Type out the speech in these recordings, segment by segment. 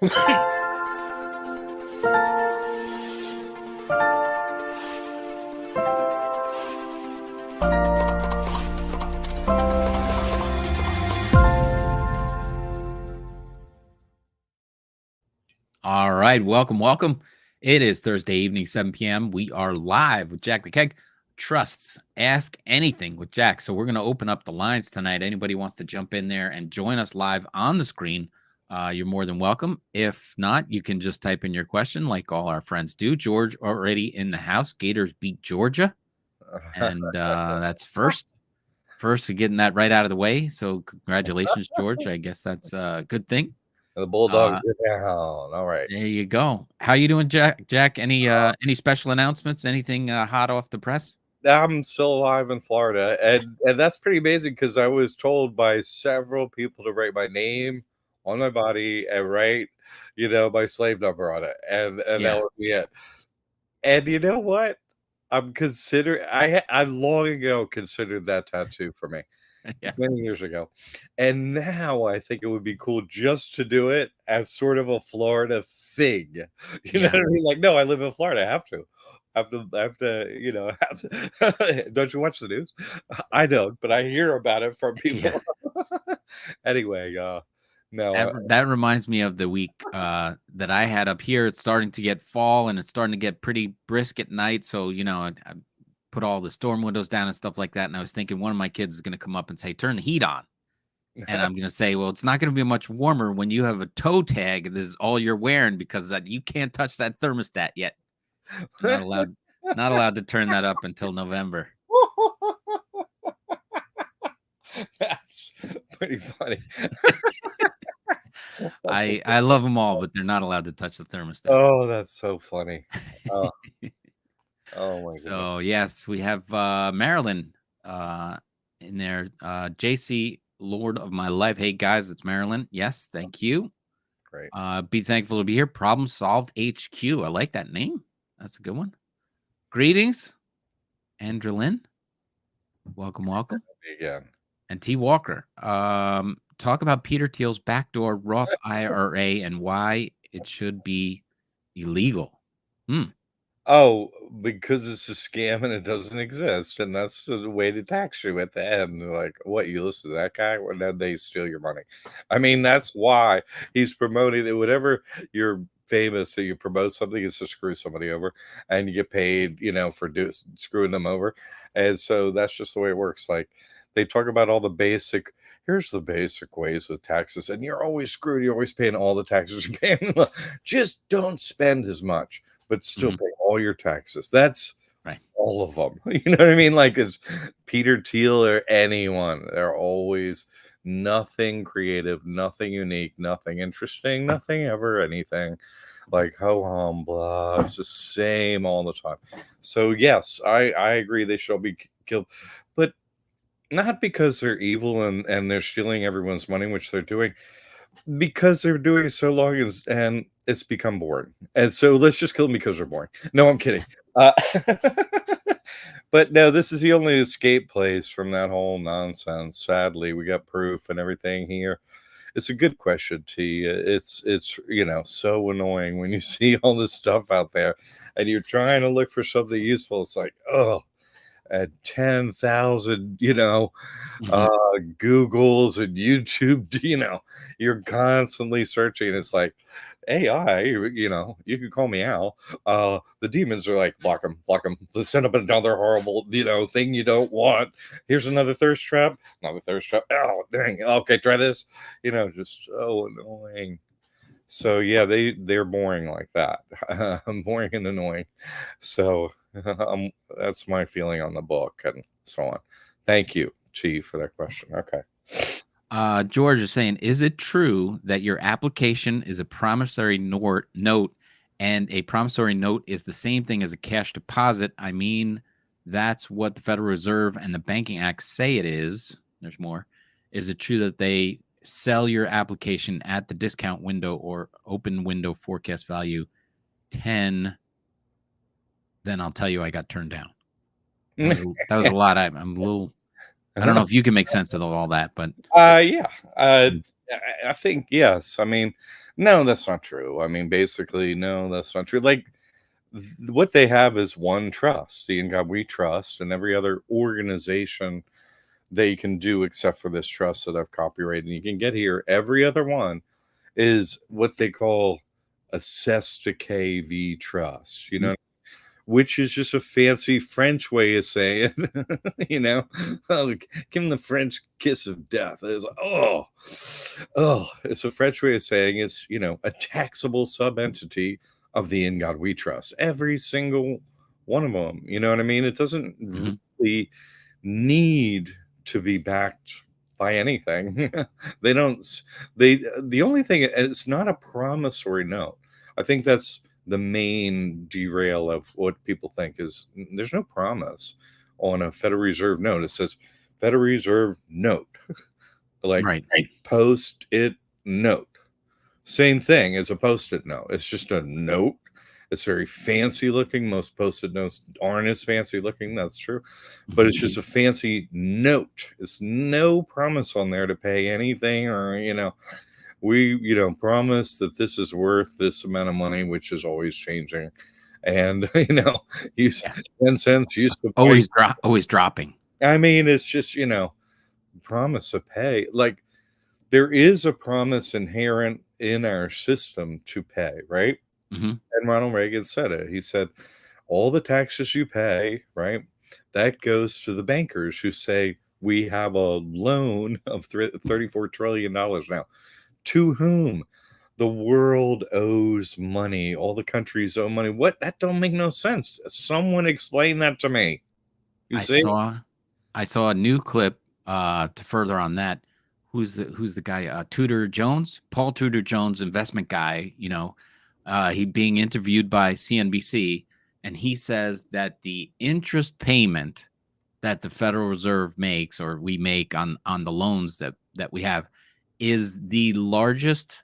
All right, welcome. It is Thursday evening, 7 p.m. We are live with Jack McCag. Trusts, ask anything with Jack. So we're going to open up the lines tonight. Anybody wants to jump in there and join us live on the screen, you're more than welcome. If not, you can just type in your question like all our friends do. George already in the house. Gators beat Georgia, and that's first to getting that right out of the way. So congratulations, George. I guess that's a good thing. The Bulldogs are down. All right. There you go. How you doing, Jack? Any special announcements? Anything hot off the press? I'm still alive in Florida, and that's pretty amazing because I was told by several people to write my name on my body and write, my slave number on it, and Yeah. that would be it. And you know what? I long ago considered that tattoo for me. Yeah. Many years ago. And now I think it would be cool just to do it as sort of a Florida thing. You know Yeah. what I mean? Like, no, I live in Florida. I have to. Don't you watch the news? I don't, but I hear about it from people. Yeah. Anyway, no, That reminds me of the week that I had up here. It's starting to get fall and it's starting to get pretty brisk at night. So, I put all the storm windows down and stuff like that. And I was thinking one of my kids is going to come up and say, turn the heat on. And I'm going to say, well, it's not going to be much warmer when you have a toe tag. This is all you're wearing because you can't touch that thermostat yet. You're not allowed to turn that up until November. That's pretty funny. I love them all, but they're not allowed to touch the thermostat. Oh, that's so funny. Oh my So goodness. yes, we have Marilyn in there. JC, Lord of my life. Hey guys, it's Marilyn. Yes, thank you. Great. Be thankful to be here. Problem solved HQ. I like that name. That's a good one. Greetings, Andrew Lynn. Welcome. Again. And T. Walker. Talk about Peter Teal's backdoor Roth IRA and why it should be illegal. Oh, because it's a scam and it doesn't exist, and that's the way to tax you at the end. Like, what, you listen to that guy? Well, then they steal your money. I mean, that's why he's promoting it. Whatever you're famous, that you promote something is to screw somebody over, and you get paid, for screwing them over. And so that's just the way it works. Like, they talk about all the basic. Here's the basic ways with taxes, and you're always screwed. You're always paying all the taxes you're paying. Just don't spend as much, but still pay all your taxes. That's right. All of them. You know what I mean? Like, it's Peter Teal or anyone. They're always nothing creative, nothing unique, nothing interesting, nothing ever anything. Like, ho hum, blah. It's the same all the time. So yes, I agree they should all be killed, but not because they're evil and they're stealing everyone's money, which they're doing, because they're doing it so long and it's become boring. And so let's just kill them because they're boring. No, I'm kidding. But no, this is the only escape place from that whole nonsense. Sadly, we got proof and everything here. It's a good question, T. It's so annoying when you see all this stuff out there and you're trying to look for something useful. It's like, oh, at 10,000, Googles and YouTube, you're constantly searching. It's like AI, you can call me Al. The demons are like, block them. Let's send up another horrible, thing you don't want. Here's another thirst trap. Oh, dang. Okay, try this. Just so annoying. So yeah, they're boring like that. Boring and annoying. So that's my feeling on the book and so on. Thank you, Chief, for that question. Okay. George is saying, is it true that your application is a promissory note and a promissory note is the same thing as a cash deposit? I mean, that's what the Federal Reserve and the Banking Act say it is. There's more. Is it true that they sell your application at the discount window or open window forecast value 10? Then I'll tell you I got turned down. That was a lot. I'm a little... I don't know if you can make sense of all that, but yeah, I think yes. I mean, No, that's not true. I mean, basically, no, that's not true. Like, what they have is one trust. The In God We Trust, and every other organization they can do except for this trust that I've copyrighted. And you can get here. Every other one is what they call a cesta KV trust. You Mhm. know, which is just a fancy French way of saying, you know, oh, give him the French kiss of death. It's like, oh, it's a French way of saying it's, you know, a taxable sub entity of the In God We Trust. Every single one of them. You know what I mean? It doesn't Mhm. really need to be backed by anything. They don't, the only thing, it's not a promissory note. I think that's the main derail of what people think is there's no promise on a Federal Reserve note. It says Federal Reserve note, like Right. post it note. Same thing as a post-it note. It's just a note. It's very fancy looking. Most post-it notes aren't as fancy looking. That's true. But Mhm. it's just a fancy note. It's no promise on there to pay anything or, you know, we, you know, promise that this is worth this amount of money, which is always changing. And, you know, use Yeah. 10 cents used to buy. Always dropping. I mean, it's just, you know, promise to pay. Like, there is a promise inherent in our system to pay, right? Mhm. And Ronald Reagan said it. He said, all the taxes you pay, right, that goes to the bankers who say, we have a loan of $34 trillion now. To whom? The world owes money. All the countries owe money. What? That don't make no sense. Someone explain that to me. You I see? saw I saw a new clip to further on that. Who's the guy? Tudor Jones, Paul Tudor Jones, investment guy. He being interviewed by CNBC, and he says that the interest payment that the Federal Reserve makes or we make on the loans that we have is the largest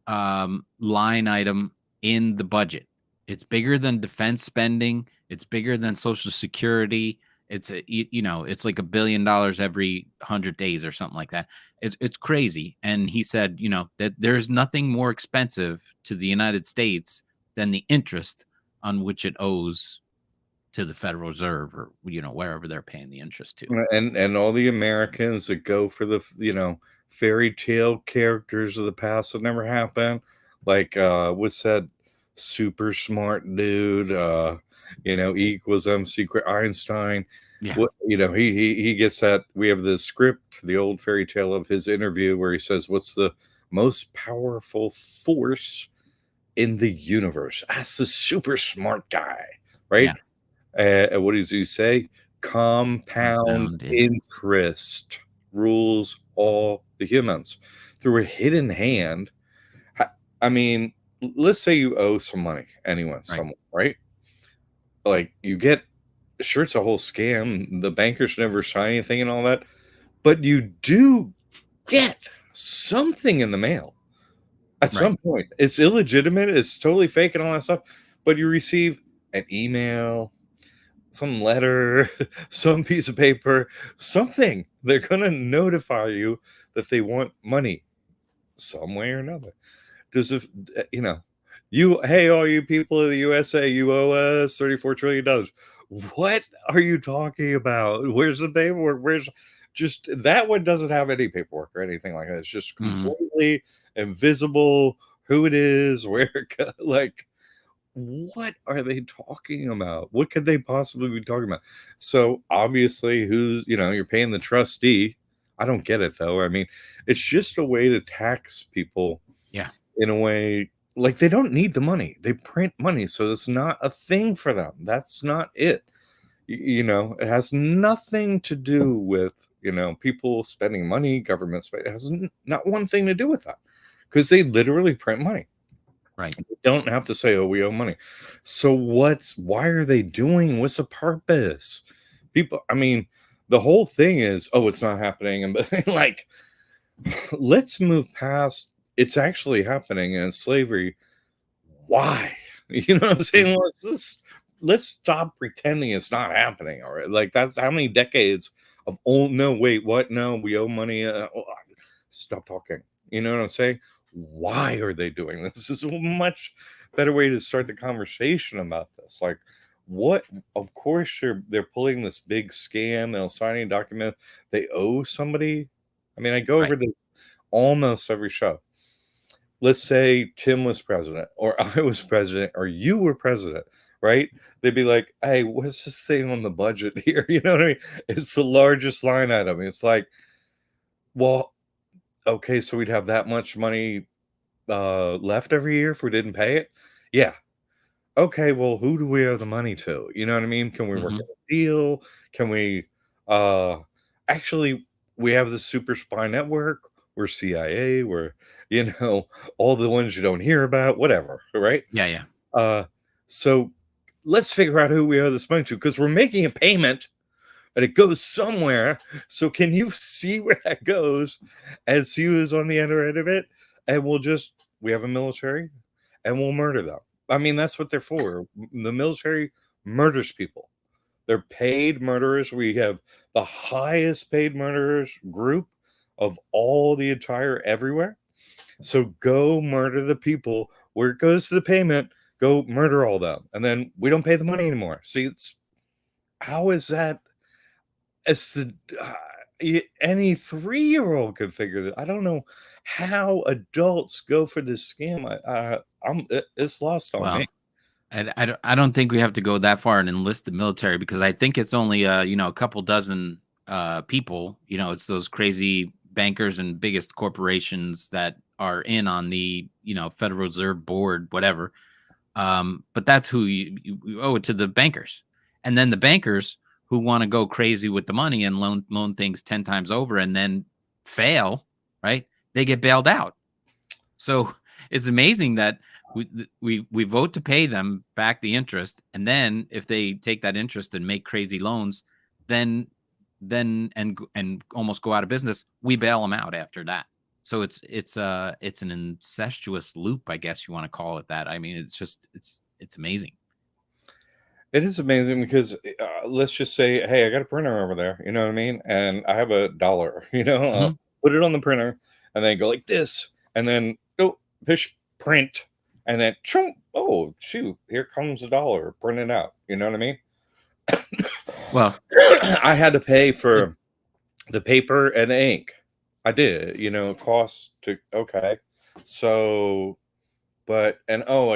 line item in the budget. It's bigger than defense spending. It's bigger than Social Security. It's like $1 billion every 100 days or something like that. It's crazy. And he said, that there's nothing more expensive to the United States than the interest on which it owes to the Federal Reserve or wherever they're paying the interest to. And all the Americans that go for the, you know, fairy tale characters of the past that never happened. Like what's that super smart dude? You know, E equals MC Einstein. Yeah, What, you know, he gets that. We have the script, the old fairy tale of his interview where he says, what's the most powerful force in the universe? That's the super smart guy, right? yeah. What does he say? Compound Compound interest. interest rules all the humans through a hidden hand. I mean, let's say you owe some money, anyone, Right, someone, right? Like you get, sure, it's a whole scam. The bankers never sign anything and all that, but you do get something in the mail at right, some point. It's illegitimate. It's totally fake and all that stuff, but you receive an email, some letter, some piece of paper, something. They're going to notify you that they want money some way or another. Because if, you know, hey, all you people of the USA, you owe us $34 trillion. What are you talking about? Where's the paperwork? Where's just that one doesn't have any paperwork or anything like that. It's just mhm, completely invisible who it is, where it like what are they talking about? What could they possibly be talking about? So obviously, who's, you know, you're paying the trustee. I don't get it though. I mean, it's just a way to tax people yeah, in a way like they don't need the money. They print money, so it's not a thing for them. That's not it. You know, it has nothing to do with, you know, people spending money, government spending. It has not one thing to do with that because they literally print money. right, Don't have to say, "Oh, we owe money." So why are they doing? What's the purpose? People, I mean, the whole thing is, oh, it's not happening, and like, let's move past. It's actually happening in slavery. Why? You know what I'm mm, saying? Let's stop pretending it's not happening. All right, like that's how many decades of oh no, wait, what? No, we owe money. Stop talking. You know what I'm saying? why are they doing this? This is a much better way to start the conversation about this. Like, what? Of course, they're pulling this big scam. They'll sign a document. They owe somebody. I mean, I go Right. over this almost every show. Let's say Tim was president, or I was president, or you were president, right? They'd be like, "Hey, what's this thing on the budget here?" You know what I mean? It's the largest line item. It's like, well, okay, so we'd have that much money left every year if we didn't pay it. Yeah. Okay, well, who do we owe the money to? You know what I mean? Can we work Hmm. out a deal? Can we uh actually we have the super spy network, we're CIA, we're all the ones you don't hear about, whatever, right? Yeah, yeah. Uh so let's figure out who we owe this money to because we're making a payment and it goes somewhere. So can you see where that goes and see who's on the other end of it? And we have a military and we'll murder them. I mean, that's what they're for. The military murders people. They're paid murderers. We have the highest paid murderers group of all the entire everywhere. So go murder the people where it goes to the payment. Go murder all them, and then we don't pay the money anymore. See, how is that? It's the any 3-year-old could figure that. I don't know how adults go for this scam. It's lost on me. Well, I don't think we have to go that far and enlist the military because I think it's only a couple dozen people. It's those crazy bankers and biggest corporations that are in on the Federal Reserve Board, whatever. But that's who you owe it to, the bankers, and then the bankers who want to go crazy with the money and loan things 10 times over and then fail, right? They get bailed out. So it's amazing that we vote to pay them back the interest, and then if they take that interest and make crazy loans, then almost go out of business, we bail them out after that. So it's an incestuous loop, I guess you want to call it that. I mean, it's amazing. It is amazing because let's just say, hey, I got a printer over there. You know what I mean? And I have $1. Hmm. Put it on the printer, and then go like this, and then push print, and then chunk. Oh shoot! Here comes $1. Print it out. You know what I mean? Well, I had to pay it, for the paper and the ink. I did. Cost to okay. So, I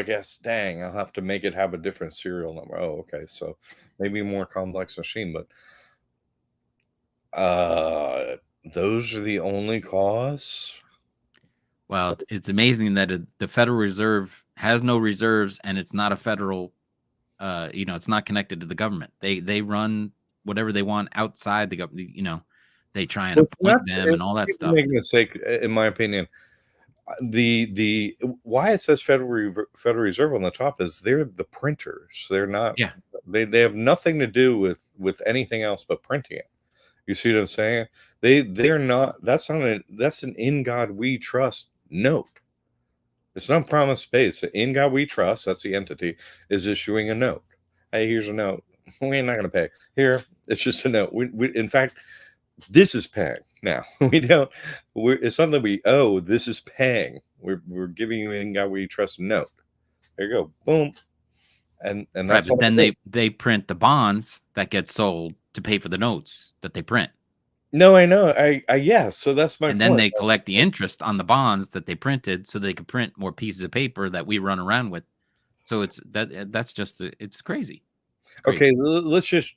guess dang, I'll have to make it have a different serial number. Oh, okay. So maybe a more complex machine, but those are the only costs. well, it's amazing that the Federal Reserve has no reserves, and it's not a federal. It's not connected to the government. They run whatever they want outside the government. They try and Well, so appoint them and all that people stuff. make a mistake, in my opinion. The why it says Federal Reserve on the top is they're the printers. They're not. Yeah, They have nothing to do with anything else but printing it. You see what I'm saying? They're not. That's an in God we trust note. It's not promise based. In God we trust. That's the entity is issuing a note. Hey, here's a note. We're not going to pay here. It's just a note. In fact, this is paying now. We don't. It's not that we owe. This is paying. We're giving you in God we trust note. There you go. Boom. And right. that's But all then it is. they print the bonds that get sold to pay for the notes that they print, No, I know. Yeah. So that's my and then point. they collect the interest on the bonds that they printed, so they could print more pieces of paper that we run around with. So that's just it's crazy. It's Okay, crazy. let's just.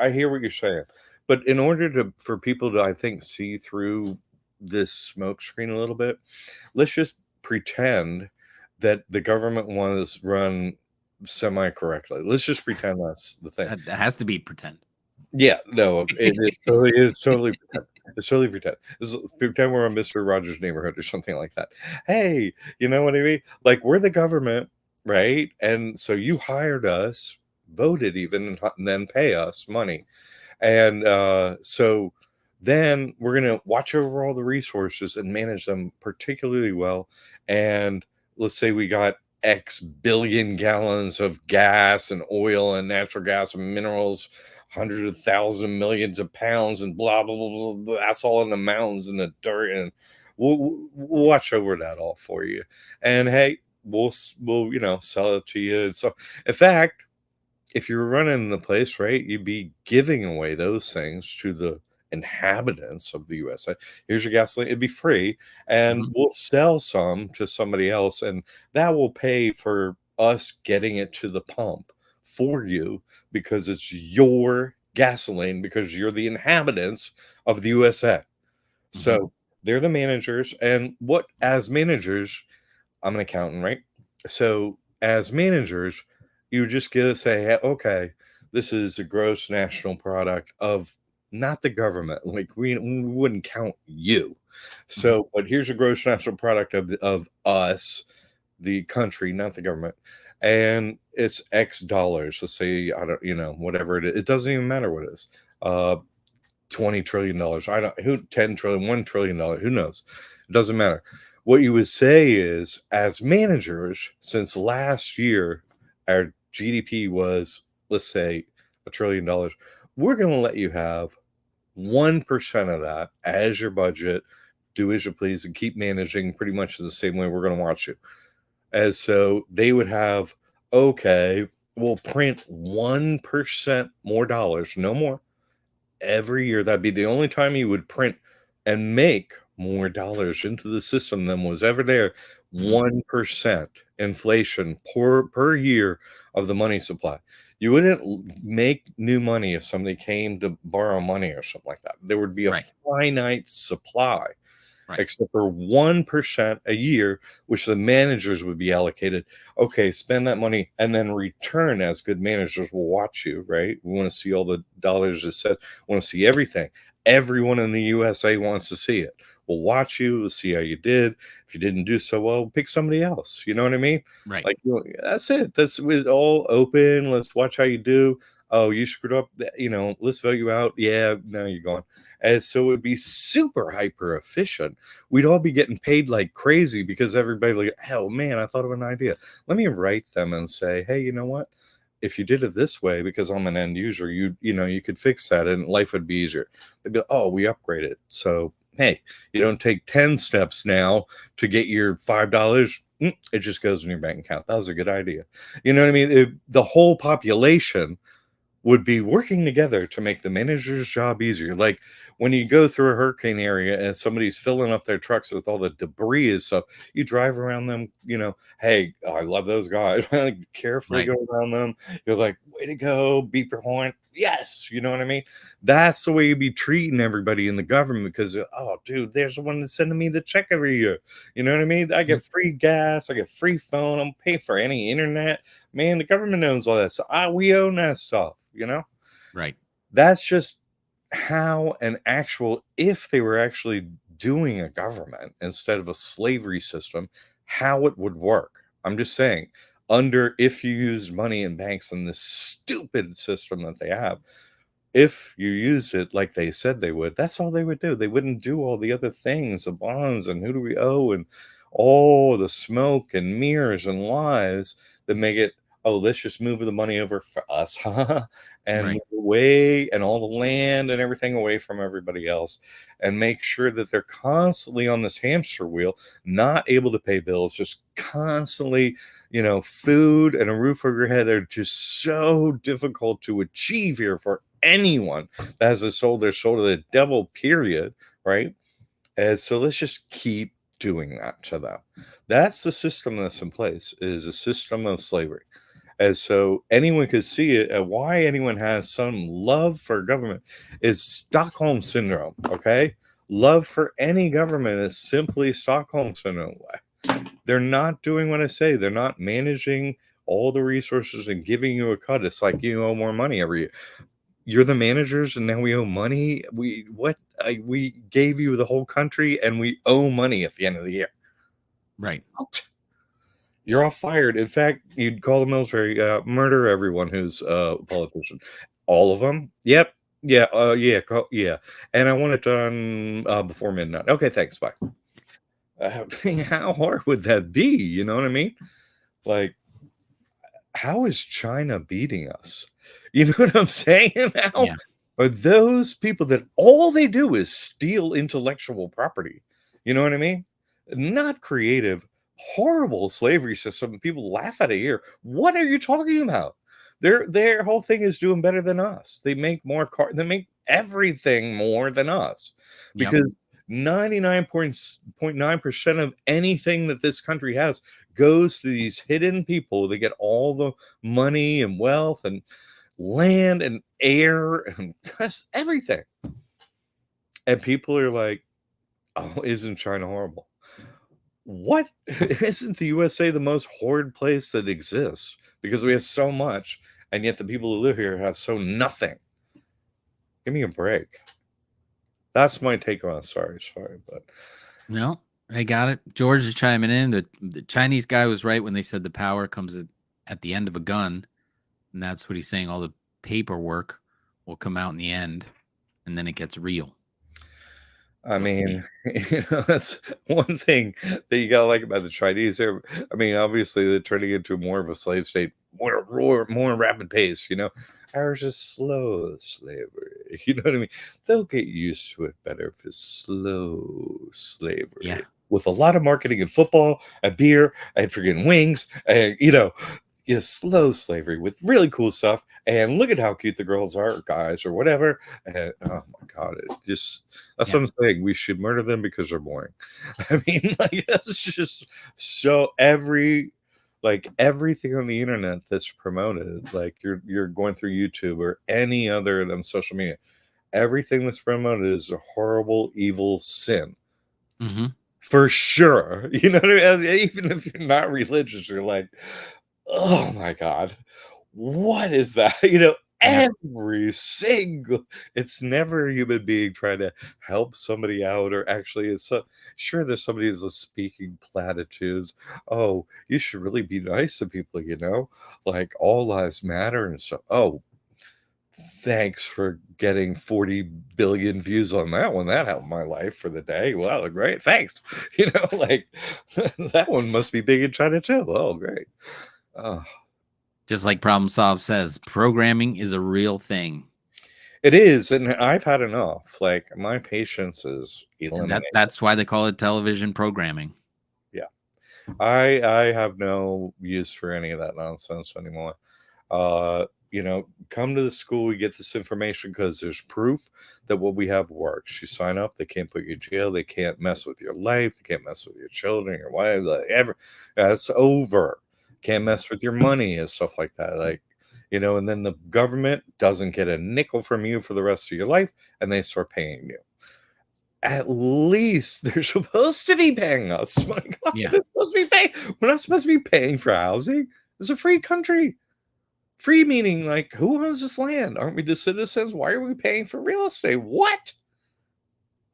I hear what you're saying, but in order for people to, I think, see through this smoke screen a little bit, let's just pretend that the government was run semi correctly. Let's just pretend that's the thing. That has to be pretend. Yeah, no, it is totally pretend. It's totally pretend. It's pretend we're on Mr. Rogers' Neighborhood or something like that. Hey, you know what I mean? Like we're the government, right? And so you hired us, voted even, and then pay us money. And so then we're going to watch over all the resources and manage them particularly well. And let's say we got X billion gallons of gas and oil and natural gas and minerals, hundreds of thousands, millions of pounds, and blah, blah, blah, blah, blah. That's all in the mountains and the dirt and we'll watch over that all for you. And hey, we'll sell it to you. So, in fact, if you were running the place right, you'd be giving away those things to the inhabitants of the USA. Here's your gasoline, it'd be free, and Mhm. we'll sell some to somebody else, and that will pay for us getting it to the pump for you because it's your gasoline because you're the inhabitants of the USA. Mhm. So they're the managers, and what as managers, I'm an accountant, right? So as managers, you just get to say, "Hey, okay, this is a gross national product of not the government. Like we wouldn't count you. Mhm. So, but here's a gross national product of us, the country, not the government. And it's X dollars. Let's say, I don't, whatever it is. It doesn't even matter what it is. 20 trillion dollars. I don't who 10 trillion, $1 trillion, who knows? It doesn't matter. What you would say is, as managers, since last year our GDP was, let's say, $1 trillion, we're going to let you have 1% of that as your budget. Do as you please and keep managing pretty much the same way we're going to watch you. As so they would have, okay, we'll print 1% more dollars, no more every year. That'd be the only time you would print and make more dollars into the system than was ever there. Mhm. 1% inflation per year of the money supply. You wouldn't make new money if somebody came to borrow money or something like that. There would be a Right. finite supply Right. except for 1% a year, which the managers would be allocated. Okay, spend that money and then return as good managers will watch you, right? We want to see all the dollars it said, we want to see everything. Everyone in the USA wants to see it. We'll watch you, we'll see how you did. If you didn't do so well, pick somebody else. You know what I mean? Right. Like, that's it. That's it's all open. Let's watch how you do. Oh, you screwed up. Let's vote you out. Yeah, now you're gone. And so it would be super hyper efficient. We'd all be getting paid like crazy because everybody like, oh man, I thought of an idea. Let me write them and say, hey, you know what? If you did it this way, because I'm an end user, you could fix that and life would be easier. They'd be like, oh, we upgraded. So hey, you don't take 10 steps now to get your $5. It just goes in your bank account. That was a good idea. You know what I mean? The whole population would be working together to make the manager's job easier. Like when you go through a hurricane area and somebody's filling up their trucks with all the debris and stuff, you drive around them, hey, I love those guys. Carefully Right. go around them. You're like, way to go, beep your horn. Yes, you know what I mean? That's the way you be treating everybody in the government because, oh, dude, there's the one that's sending me the check every year. You know what I mean? I Mhm. get free gas, I get free phone, I'm paying for any internet. Man, the government owns all that. So we own that stuff, Right. That's just how an actual, if they were actually doing a government instead of a slavery system, how it would work. I'm just saying, if you used money in banks in this stupid system that they have, if you used it like they said they would, that's all they would do. They wouldn't do all the other things, the bonds and who do we owe and all the smoke and mirrors and lies that make it, oh, let's just move the money over for us, and move Right. away and all the land and everything away from everybody else and make sure that they're constantly on this hamster wheel, not able to pay bills, just constantly, food and a roof over your head are just so difficult to achieve here for anyone that has their soul to the devil, period, right? And so let's just keep doing that to them. That's the system that's in place, is a system of slavery. And so anyone could see it, and why anyone has some love for government is Stockholm syndrome, okay? Love for any government is simply Stockholm syndrome. They're not doing what I say. They're not managing all the resources and giving you a cut. It's like you owe more money every year. You're the managers and now we owe money. We gave you the whole country and we owe money at the end of the year. Right. You're all fired. In fact, you'd call the military, murder everyone who's a politician. All of them. Yep. Yeah. Yeah. Yeah. And I want it done before midnight. Okay. Thanks. Bye. How hard would that be? You know what I mean? Like, how is China beating us? You know what I'm saying? How Yeah. are those people that all they do is steal intellectual property? You know what I mean? Not creative, horrible slavery system. People laugh at it here. What are you talking about? Their whole thing is doing better than us. They make more they make everything more than us Yep. because 99.9% of anything that this country has goes to these hidden people. They get all the money and wealth and land and air and just everything. And people are like, oh, isn't China horrible? What? Isn't the USA the most horrid place that exists? Because we have so much, and yet the people who live here have so nothing. Give me a break. That's my take on it. Sorry, but No, I got it. George is chiming in. The Chinese guy was right when they said the power comes at the end of a gun, and that's what he's saying. All the paperwork will come out in the end, and then it gets real. I mean, that's one thing that you gotta like about the Chinese. I mean, obviously they're turning into more of a slave state, more rapid pace. Ours is slow slavery. You know what I mean? They'll get used to it better if it's slow slavery. Yeah. With a lot of marketing and football and beer and freaking wings and slow slavery with really cool stuff. And look at how cute the girls are, guys, or whatever. And oh my god, that's what I'm saying. We should murder them because they're boring. I mean, like that's just so everything on the internet that's promoted, like you're going through YouTube or any other of them social media, everything that's promoted is a horrible, evil sin. Mm-hmm. For sure. You know what I mean? Even if you're not religious, you're like, oh my god, what is that? Every single, it's never a human being trying to help somebody out, or actually sure there's somebody who's speaking platitudes. Oh, you should really be nice to people, like all lives matter and stuff. Oh, thanks for getting 40 billion views on that one. That helped my life for the day. Wow, great, thanks. Like that one must be big in China too. Oh, great. Oh, Just like Problem Solved says, programming is a real thing. it is, and I've had enough. Like my patience is And eliminated. that's why they call it television programming. Yeah, I have no use for any of that nonsense anymore. Come to the school, we get this information because there's proof that what we have works. You sign up, they can't put you in jail, they can't mess with your life, they can't mess with your children, your wife, ever. That's over. Can't mess with your money and stuff like that. And then the government doesn't get a nickel from you for the rest of your life, and they start paying you. At least they're supposed to be paying us. My God, Yeah. they're supposed to be paying. We're not supposed to be paying for housing. It's a free country. Free meaning like, who owns this land? Aren't we the citizens? Why are we paying for real estate? What?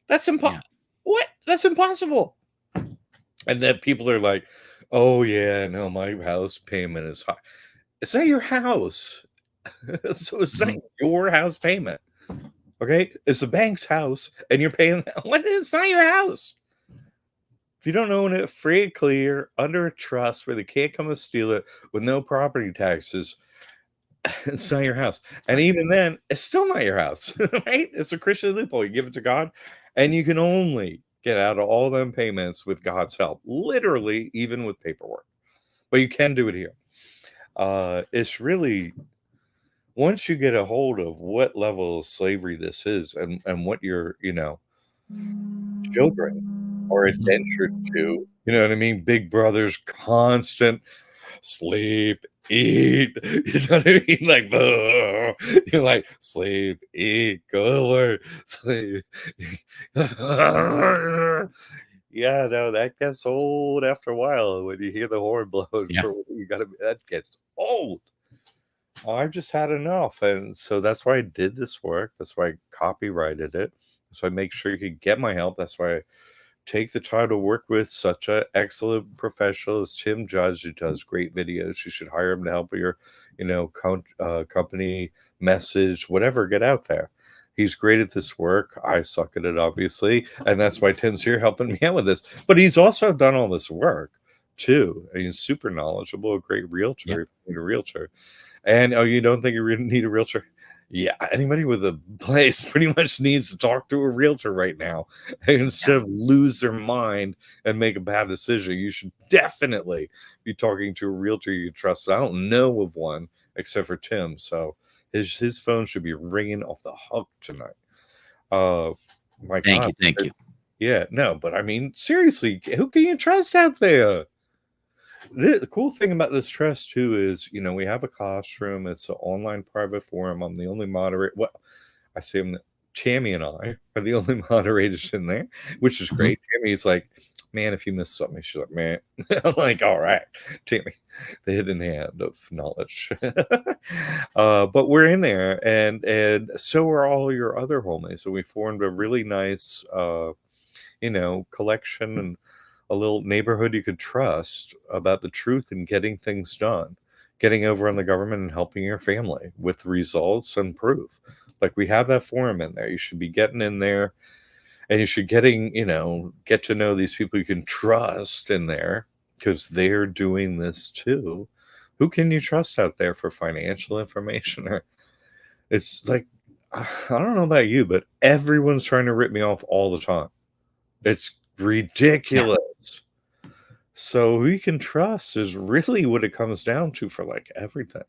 That's impossible. What? That's impossible. And then people are like, oh yeah, no, my house payment is high. It's not your house. So it's not your house payment. Okay? It's the bank's house and you're paying what? It's not your house. If you don't own it free and clear under a trust where they can't come and steal it with no property taxes, it's not your house. And even then, it's still not your house, right? It's a Christian loophole. You give it to God, and you can only get out of all them payments with God's help, literally, even with paperwork. But you can do it here. It's really, once you get a hold of what level of slavery this is and what your, children are indentured to, you know what I mean? Big brother's constant sleep, eat. You know what I mean? Like, you're like, sleep, eat, go to work, sleep. Yeah, no, that gets old after a while when you hear the horn blown. Yeah. That gets old. I've just had enough. And so that's why I did this work. That's why I copyrighted it. So I make sure you can get my help. That's why I take the time to work with such an excellent professional as Tim Judge, who does great videos. You should hire him to help your, company message, whatever, get out there. He's great at this work. I suck at it, obviously, and that's why Tim's here helping me out with this. But he's also done all this work too. And he's super knowledgeable, a great realtor. Yep. If you need a realtor, and you don't think you really need a realtor? Yeah, anybody with a place pretty much needs to talk to a realtor right now instead Yeah. of lose their mind and make a bad decision. You should definitely be talking to a realtor you trust. I don't know of one except for Tim, so his phone should be ringing off the hook tonight. Uh, my Thank God, you. Thank you. yeah, no, but I mean, seriously, who can you trust out there? The cool thing about this trust too is, we have a classroom. It's an online private forum. I'm the only moderator. Well, I say Tammy and I are the only moderators in there, which is Mhm. great. Tammy's like, man, if you miss something, she's like, man. I'm like, all right, Tammy, the hidden hand of knowledge. But we're in there, and so are all your other homies. So we formed a really nice, collection and a little neighborhood you could trust about the truth and getting things done, getting over on the government and helping your family with results and proof. Like we have that forum in there. You should be getting in there and you should get to know these people you can trust in there because they're doing this too. Who can you trust out there for financial information? Or it's like, I don't know about you, but everyone's trying to rip me off all the time. It's Yeah. ridiculous. So who you can trust is really what it comes down to for like everything.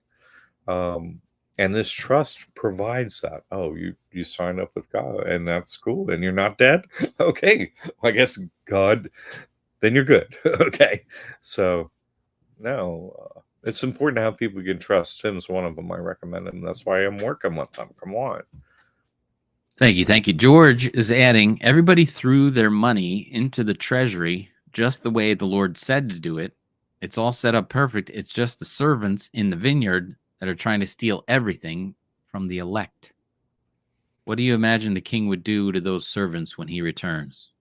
Um, and this trust provides that. Oh, you signed up with God, and that's cool. And you're not dead. Okay, well, I guess God. Then you're good. Okay, so no, it's important to have people you can trust. Tim's one of them. I recommend him. That's why I'm working with them. Come on. Thank you. Thank you. George is adding everybody threw their money into the treasury just the way the Lord said to do it. It's all set up perfect. It's just the servants in the vineyard that are trying to steal everything from the elect. What do you imagine the king would do to those servants when he returns?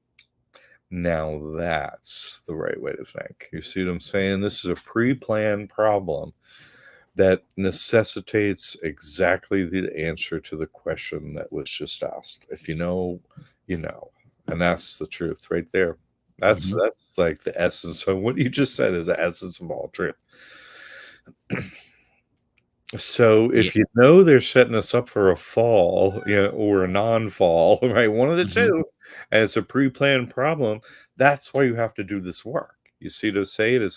Now that's the right way to think. You see what I'm saying? This is a pre-planned problem that necessitates exactly the answer to the question that was just asked. If you know, you know. And that's the truth right there. That's Mhm. that's like the essence of what you just said is the essence of all truth. So Yeah. if you know they're setting us up for a fall, or a non-fall, right? One of the Mhm. two, and it's a pre-planned problem, that's why you have to do this work. You see to say it,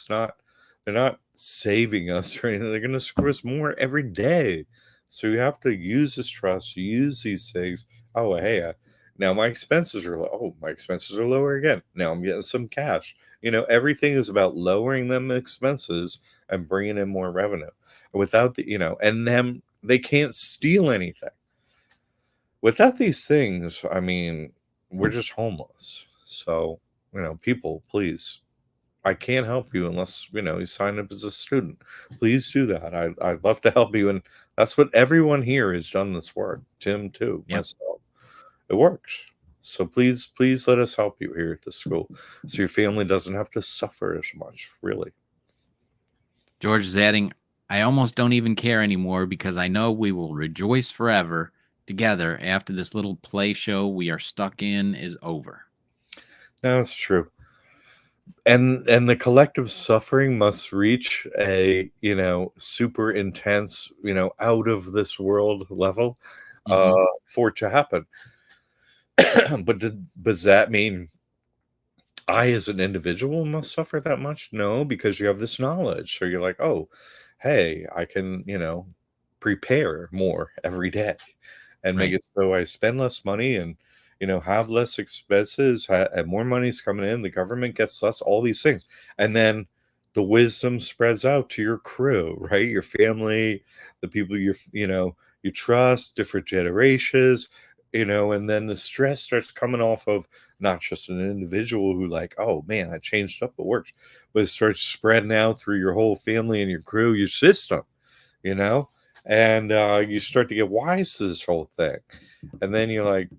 they're not saving us or anything, they're gonna screw us more every day. So you have to use this trust, use these things. Oh, hey, now my expenses are low. Oh, my expenses are lower again. Now I'm getting some cash. Everything is about lowering them expenses and bringing in more revenue without and them they can't steal anything without these things. I mean, we're just homeless. So people, please, I can't help you unless you sign up as a student. Please do that. I'd love to help you, and that's what everyone here has done this work. Tim too, Yep. myself. It works. So please let us help you here at the school so your family doesn't have to suffer as much, really. George is adding, I almost don't even care anymore because I know we will rejoice forever together after this little play show we are stuck in is over. No, it's true. And the collective suffering must reach a super intense out of this world level uh Mhm. for it to happen. But does that mean I as an individual must suffer that much? No, because you have this knowledge, so you're like, oh, hey, I can prepare more every day and make Right. it so I spend less money and have less expenses, and more money's coming in, the government gets less, all these things. And then the wisdom spreads out to your crew, right? Your family, the people you trust, different generations, and then the stress starts coming off of not just an individual who like, oh man, I changed up, it works, but it starts spreading out through your whole family and your crew, your system, you know and you start to get wise to this whole thing. And then you're like,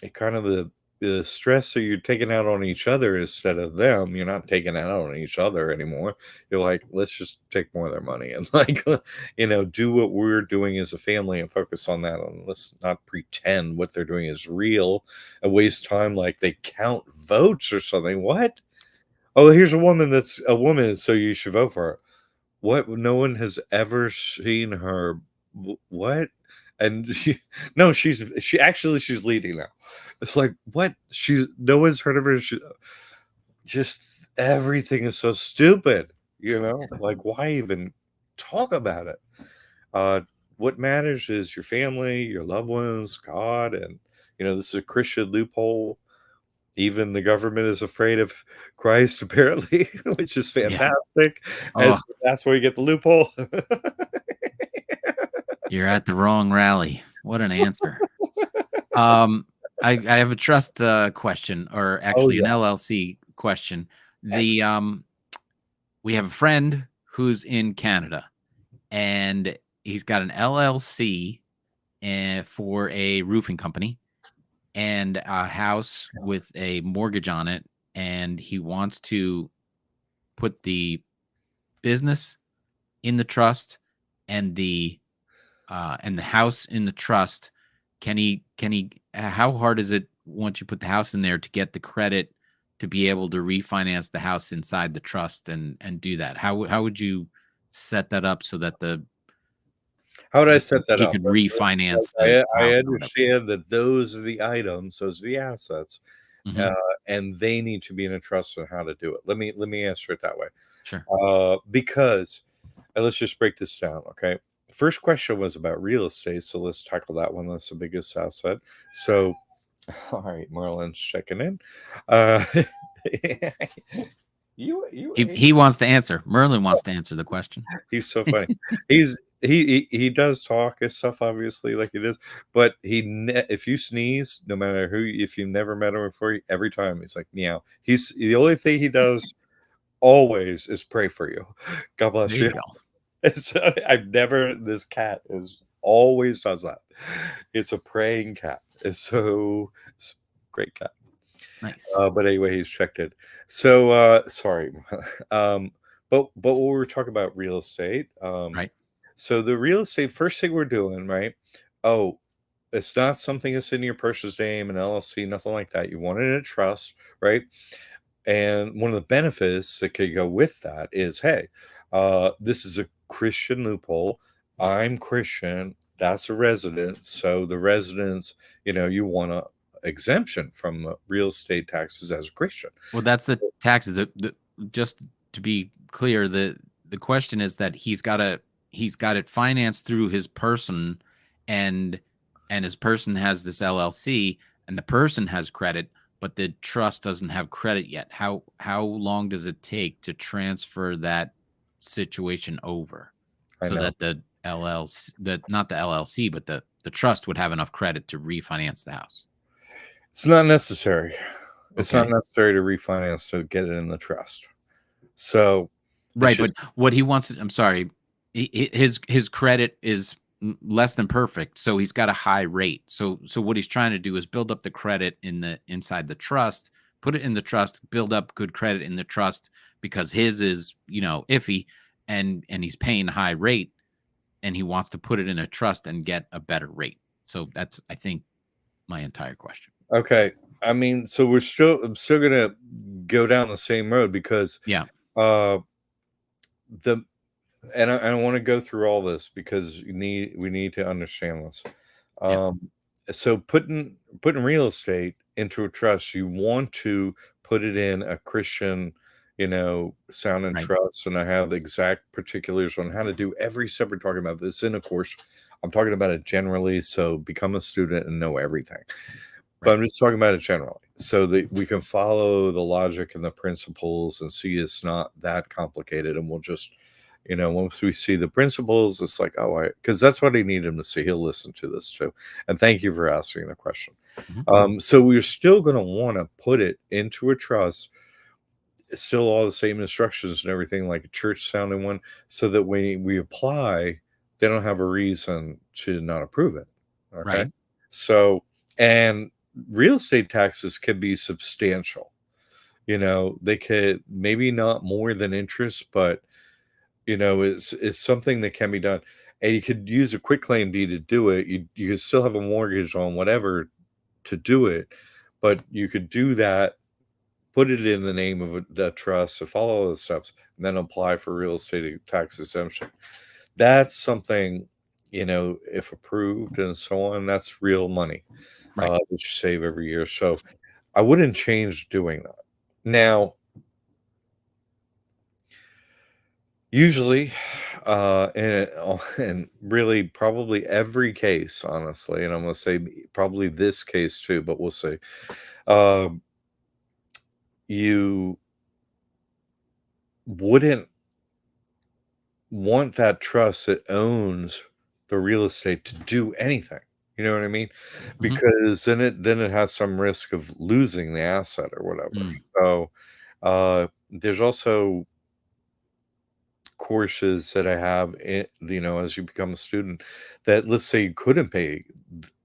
it kind of the stress that you're taking out on each other instead of them, you're not taking it out on each other anymore. You're like, let's just take more of their money and like do what we're doing as a family and focus on that, and let's not pretend what they're doing is real and waste time like they count votes or something. What? Oh, here's a woman that's a woman, so you should vote for her. What? No one has ever seen her. What? And no, she's leading now. It's like, what? No one's heard of her. Just everything is so stupid, like, why even talk about it? What matters is your family, your loved ones, God, and this is a Christian loophole. Even the government is afraid of Christ, apparently, which is Yeah. fantastic. Oh, As that's where you get the loophole. you're at the wrong rally. What an answer. I have a trust question, or Oh actually an yes, LLC question. The excellent. We have a friend who's in Canada, and he's got an LLC for a roofing company and a house with a mortgage on it, and he wants to put the business in the trust and the house in the trust. Can he how hard is it once you put the house in there to get the credit to be able to refinance the house inside the trust and do that? How would you set that up so that How would I set that he up? could Like, refinance the I house or whatever? understand that those are the items, those are the assets, Mhm. uh, and they need to be in a trust on how to do it. Let me answer it that way. Sure. Because let's just break this down, okay? The first question was about real estate, so let's tackle that one. That's the biggest asset. So, all right, Marlon's checking in. Uh, you He wants to answer. Merlin wants to answer the question. He's so funny. He does talk and stuff, obviously, like it is. But if you sneeze, no matter who, if you've never met him before, every time he's like meow. He's the only thing he does always is pray for you. God There bless you you. go. So I've never. This cat is always does that. It's a praying cat. It's a great cat. Nice. But anyway, he's checked in. So sorry. um, but what we're talking about real estate. Right. So the real estate first thing we're doing, right? Oh, it's not something that's in your person's name, an LLC, nothing like that. You want it in a trust, right? And one of the benefits that could go with that is, hey, this is a Christian loophole. I'm Christian. That's a resident. So the residents, you want a exemption from real estate taxes as a Christian. Well, that's the taxes. Just to be clear, the question is that he's got it financed through his person, and his person has this LLC, and the person has credit, but the trust doesn't have credit yet. How long does it take to transfer that situation over I so know. that the LLC, not the LLC, but the trust would have enough credit to refinance the house? It's not necessary. It's not Okay. necessary to refinance to get it in the trust. So it's Right, but just what he wants I'm sorry, his credit is less than perfect, so he's got a high rate. So what he's trying to do is build up the credit inside the trust, put it in the trust, build up good credit in the trust because his is, iffy, and he's paying a high rate, and he wants to put it in a trust and get a better rate. So that's, I think, my entire question. okay. I mean, so I'm still gonna go down the same road because Yeah, uh the and I want to go through all this because we need to understand this. yeah, Um, so putting real estate into a trust, you want to put it in a Christian, sounding right, trust, and I have the exact particulars on how to do every step we're talking about this in. Of course, I'm talking about it generally, so become a student and know everything. But right. I'm just talking about it generally, so that we can follow the logic and the principles and see it's not that complicated, and we'll just once we see the principles, it's like, oh, because that's what I need him to see. He'll listen to this too. And thank you for asking the question. Mhm. So we're still going to want to put it into a trust. It's still all the same instructions and everything, like a church sounding one, so that when we apply, they don't have a reason to not approve it. Okay. Right, So, and real estate taxes can be substantial. They could maybe not more than interest, but is something that can be done. And you could use a quitclaim deed to do it. You could still have a mortgage on whatever to do it, but you could do that, put it in the name of the trust, so follow all the steps, and then apply for real estate tax exemption. That's something if approved and so on, that's real money Right. that you save every year. So I wouldn't change doing that. Now, usually, and really probably every case, honestly, and I'm going to say probably this case too, but we'll see. Um, you wouldn't want that trust that owns the real estate to do anything. You know what I mean? Hmm. Because then it has some risk of losing the asset or whatever. Mm. So there's also courses that I have, as you become a student, that let's say you couldn't pay,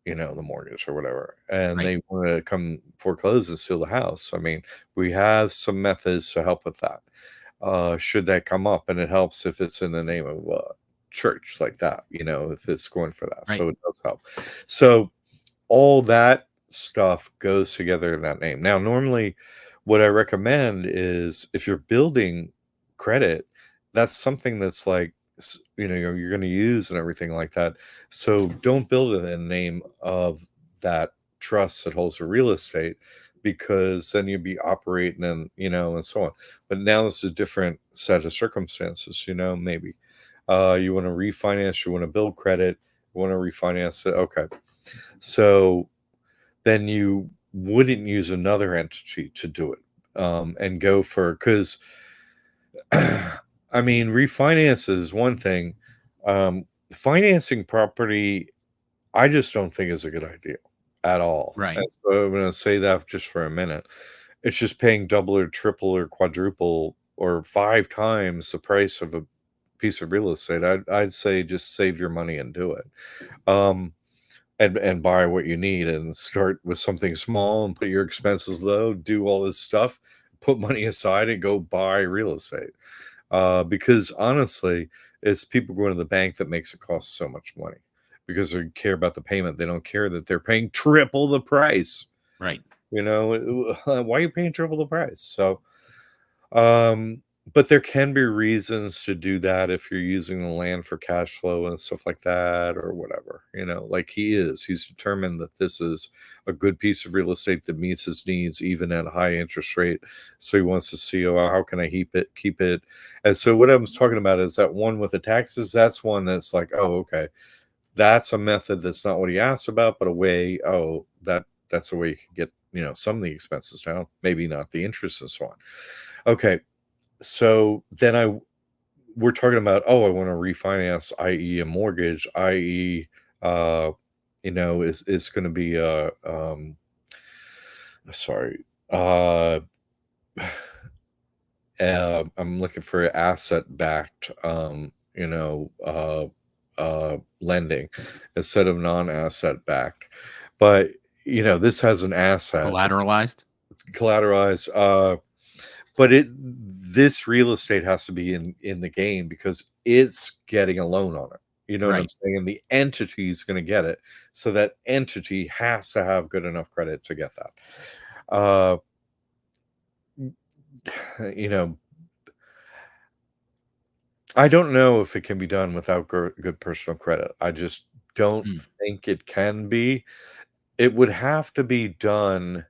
the mortgage or whatever, and Right. they want to come foreclose and steal the house. I mean, we have some methods to help with that. Should that come up, and it helps if it's in the name of a church like that, if it's going for that. Right. So it does help. So all that stuff goes together in that name. Now, normally, what I recommend is if you're building credit, that's something that's like, you're going to use and everything like that. So don't build it in the name of that trust that holds the real estate, because then you'd be operating and so on. But now this is a different set of circumstances, maybe. You want to refinance, you want to build credit, you want to refinance it. Okay. So then you wouldn't use another entity to do it, and go for, because I mean, refinance is one thing. Financing property, I just don't think is a good idea at all. And Right. so I'm going to say that just for a minute. It's just paying double or triple or quadruple or 5 times the price of a piece of real estate. I'd say just save your money and do it. Um, and buy what you need and start with something small and put your expenses low, do all this stuff, put money aside and go buy real estate. Because honestly, it's people going to the bank that makes it cost so much money, because they care about the payment. They don't care that they're paying triple the price. Right. Why are you paying triple the price? So, um, but there can be reasons to do that if you're using the land for cash flow and stuff like that, or whatever, like he's determined that this is a good piece of real estate that meets his needs, even at a high interest rate. So he wants to see, oh, how can I keep it? And so what I was talking about is that one with the taxes, that's one that's like, oh, okay, that's a method that's not what he asked about, but a way, that's a way you can get, some of the expenses down, maybe not the interest and so on. Okay, so then we're talking about, oh, I want to refinance, i.e. a mortgage, i.e. Is going to be sorry, uh I'm looking for asset backed, lending instead of non-asset backed. But this has an asset Collateralized. collateralized. But this real estate has to be in the game, because it's getting a loan on it. You know what I'm Right. saying? And the entity is going to get it. So that entity has to have good enough credit to get that. Uh, you know, I don't know if it can be done without good personal credit. I just don't Mm. think it can be. It would have to be done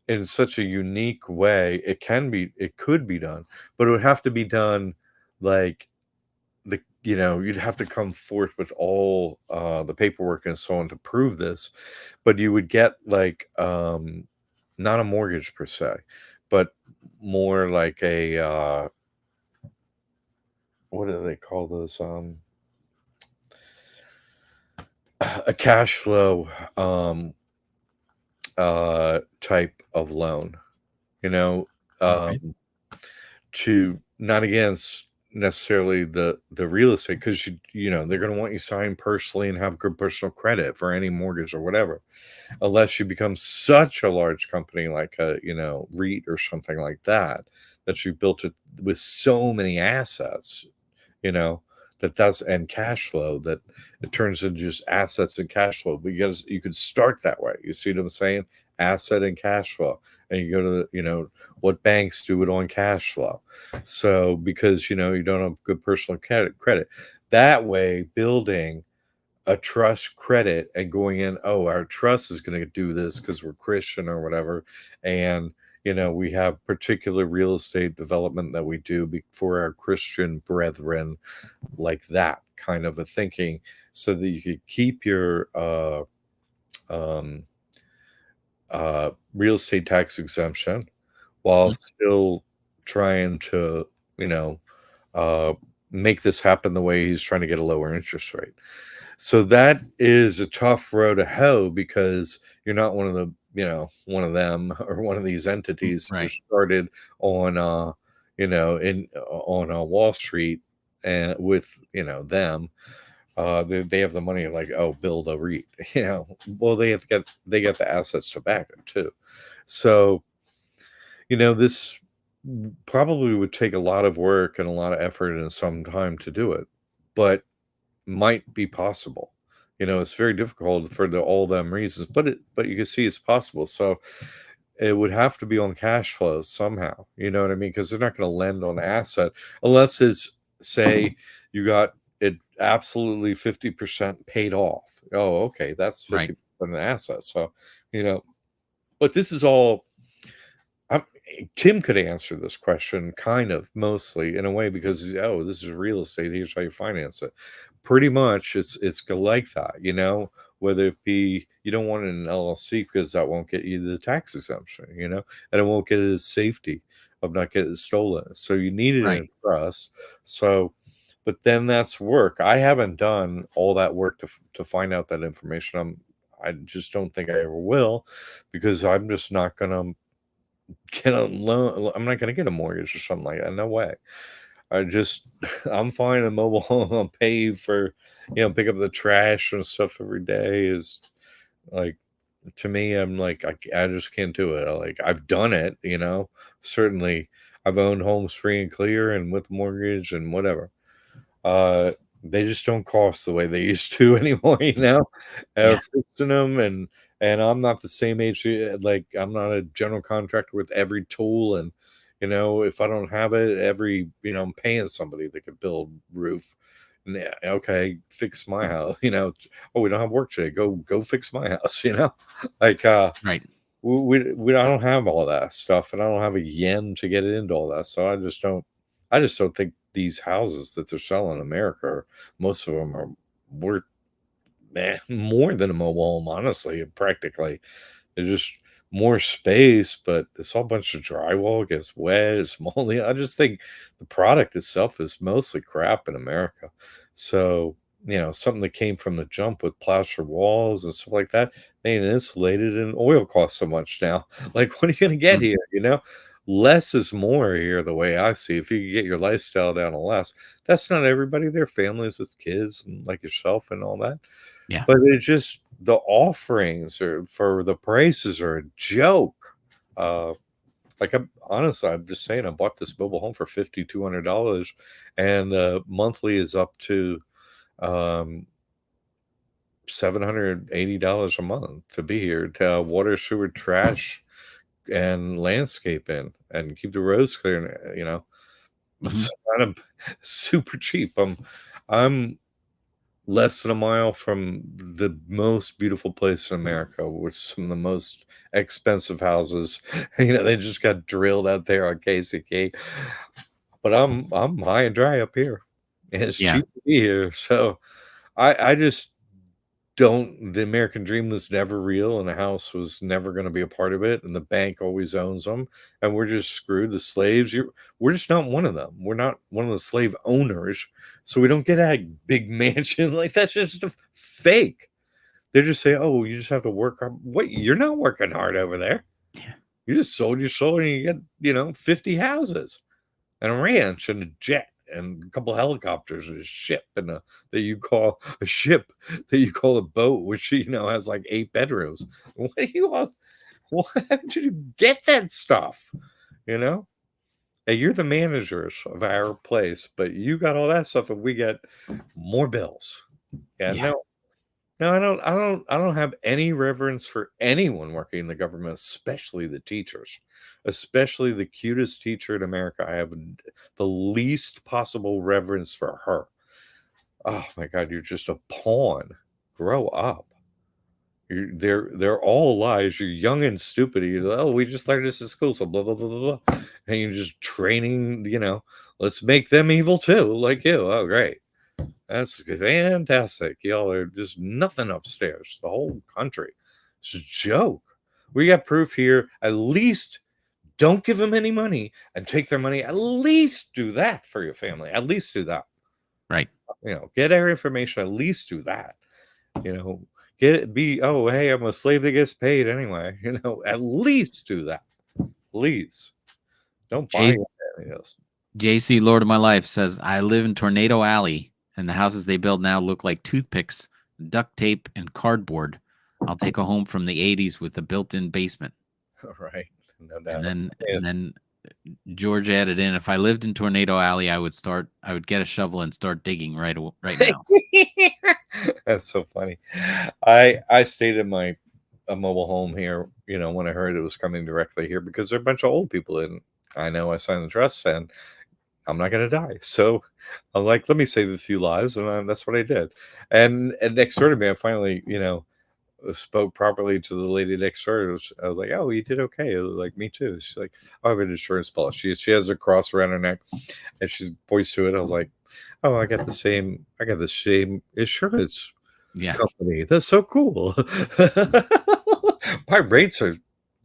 in such a unique way. It could be done, but it would have to be done like you'd have to come forth with all the paperwork and so on to prove this. But you would get like not a mortgage per se, but more like a what do they call those, a cash flow type of loan, you know Okay. um to not against necessarily the real estate, because they're going to want you signed personally and have good personal credit for any mortgage or whatever, unless you become such a large company like a REIT or something like that, that you built it with so many assets, you know that's and cash flow, that it turns into just assets and cash flow. But you could start that way. You see what I'm saying? Asset and cash flow. And you go to what banks do it on cash flow. So because you don't have good personal credit, that way building a trust credit and going in, oh, our trust is going to do this because we're Christian or whatever. And, we have particular real estate development that we do for our Christian brethren, like that kind of a thinking, so that you could keep your um, real estate tax exemption while Mhm. still trying to, you know, uh, make this happen the way he's trying to get a lower interest rate. So that is a tough row to hoe, because you're not one of the, one of them or one of these entities who Right. started on, on Wall Street, and with, them, they have the money, like, oh, build a REIT, well, they got the assets to back it too. So, this probably would take a lot of work and a lot of effort and some time to do it, but might be possible. It's very difficult for all them reasons, but you can see it's possible. So it would have to be on cash flows somehow. You know what I mean? Because they're not going to lend on asset unless it's, say, you got it absolutely 50% paid off. Oh, okay, that's Right. 50% of the asset. So, you know, but this is all. I'm, Tim could answer this question kind of mostly in a way, because, oh, this is real estate. Here's how you finance it. Pretty much, it's like that. Whether it be, you don't want an LLC because that won't get you the tax exemption. And it won't get it safety of not getting stolen. So you need it in Right. a trust. So, but then that's work. I haven't done all that work to find out that information. I just don't think I ever will, because I'm just not gonna get a loan. I'm not going to get a mortgage or something like that. No way. I just, I'm fine in a mobile home. I'll pay for, pick up the trash and stuff every day is like, to me, I'm like, I just can't do it. I've done it, certainly I've owned homes free and clear and with mortgage and whatever. Uh, they just don't cost the way they used to anymore, Yeah. fixing them, and I'm not the same age. Like, I'm not a general contractor with every tool, and if I don't have it, I'm paying somebody that could build roof. Yeah, okay, fix my house. Oh, we don't have work today. Go fix my house. Like, Right. I don't have all that stuff, and I don't have a yen to get into all that. So I just don't think these houses that they're selling in America, most of them are worth, man, more than a mobile home, honestly, practically. They're just more space, but it's all a bunch of drywall. It gets wet, it's moldy. I just think the product itself is mostly crap in America. So, something that came from the jump with plaster walls and stuff like that, they ain't insulated, and oil costs so much now. Like, what are you going to get Mm. here? Less is more here, the way I see. If you can get your lifestyle down to less, that's not everybody. They're families with kids and like yourself and all that. Yeah. But it just, the offerings are for the prices are a joke. Uh, like, I'm just saying, I bought this mobile home for $5,200, and monthly is up to um, $780 a month to be here, to water, sewer, trash, and landscape in, and keep the roads clear. And, Mhm. it's kind of super cheap. I'm less than a mile from the most beautiful place in America, with some of the most expensive houses. They just got drilled out there on KCK. But I'm high and dry up here, and it's Yeah. cheap to be here. So I just don't. The American dream was never real, and the house was never going to be a part of it, and the bank always owns them, and we're just screwed. The slaves, we're just not one of them. We're not one of the slave owners, so we don't get a big mansion. Like, that's just a fake. They just say, "Oh, you just have to work hard." What? You're not working hard over there. Yeah. You just sold your soul, and you get 50 houses and a ranch and a jet and a couple helicopters and a ship, and that you call a ship, that you call a boat, which has like 8 bedrooms. What do you all? How did you get that stuff? You know, and you're the managers of our place, but you got all that stuff, and we get more bills. Yeah, Yeah. no, no, I don't have any reverence for anyone working in the government, especially the teachers. Especially the cutest teacher in America. I have the least possible reverence for her. Oh my God, you're just a pawn. grow up. They're all lies. You're young and stupid. Oh, we just learned this in school, so blah blah blah blah blah. And you're just training. Let's make them evil too, like you. Oh, great. That's fantastic. Y'all are just nothing upstairs. The whole country. It's a joke. We got proof here. At least don't give them any money and take their money. At least do that for your family. At least do that. Right. Get our information. At least do that. Get it. Oh, hey, I'm a slave that gets paid anyway. At least do that. Please don't buy J- any of this. JC, Lord of My Life, says, I live in Tornado Alley, and the houses they build now look like toothpicks, duct tape, and cardboard. I'll take a home from the 80s with a built-in basement. All right. No doubt. And then George added in, if I lived in Tornado Alley, I would get a shovel and start digging right now. That's so funny. I stayed in a mobile home here, when I heard it was coming directly here, because there are a bunch of old people in. I know I signed the trust, and I'm not gonna die. So I'm like, let me save a few lives, and that's what I did. And next door to me, I finally, spoke properly to the lady next door. I was like, oh, you did okay. I was like, me too. She's like, oh, I have an insurance policy. She has a cross around her neck, and she's points to it. I was like, oh, I got the same insurance company. That's so cool. My rates are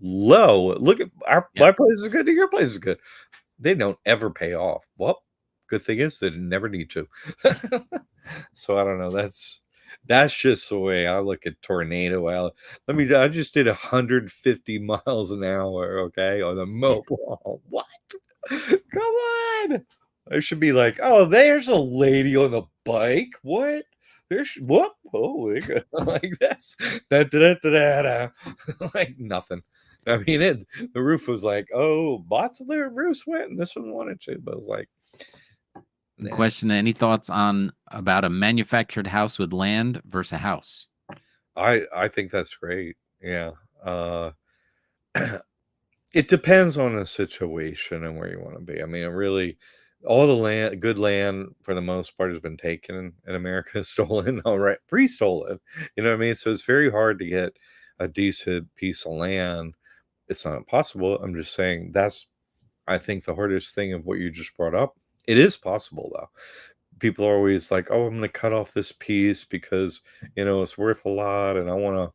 low. Look at my place is good and your place is good. They don't ever pay off. Well, good thing is they never need to. So I don't know. That's just the way I look at Tornado Alley. I just did 150 miles an hour, okay, on a mobile. What? Come on. I should be like, oh, there's a lady on a bike. What? There's whoop. Oh, like that's like nothing. I mean, the roof was like, oh, lots of their roofs went, and this one wanted to, but it was like, nah. Question: any thoughts about a manufactured house with land versus a house? I think that's great. Yeah. It depends on the situation and where you want to be. I mean, really, all the good land for the most part has been taken in America, stolen, all right, pre-stolen. You know what I mean? So it's very hard to get a decent piece of land. It's not impossible. I'm just saying I think the hardest thing of what you just brought up. It is possible though. People are always like, "Oh, I'm going to cut off this piece because it's worth a lot, and I don't want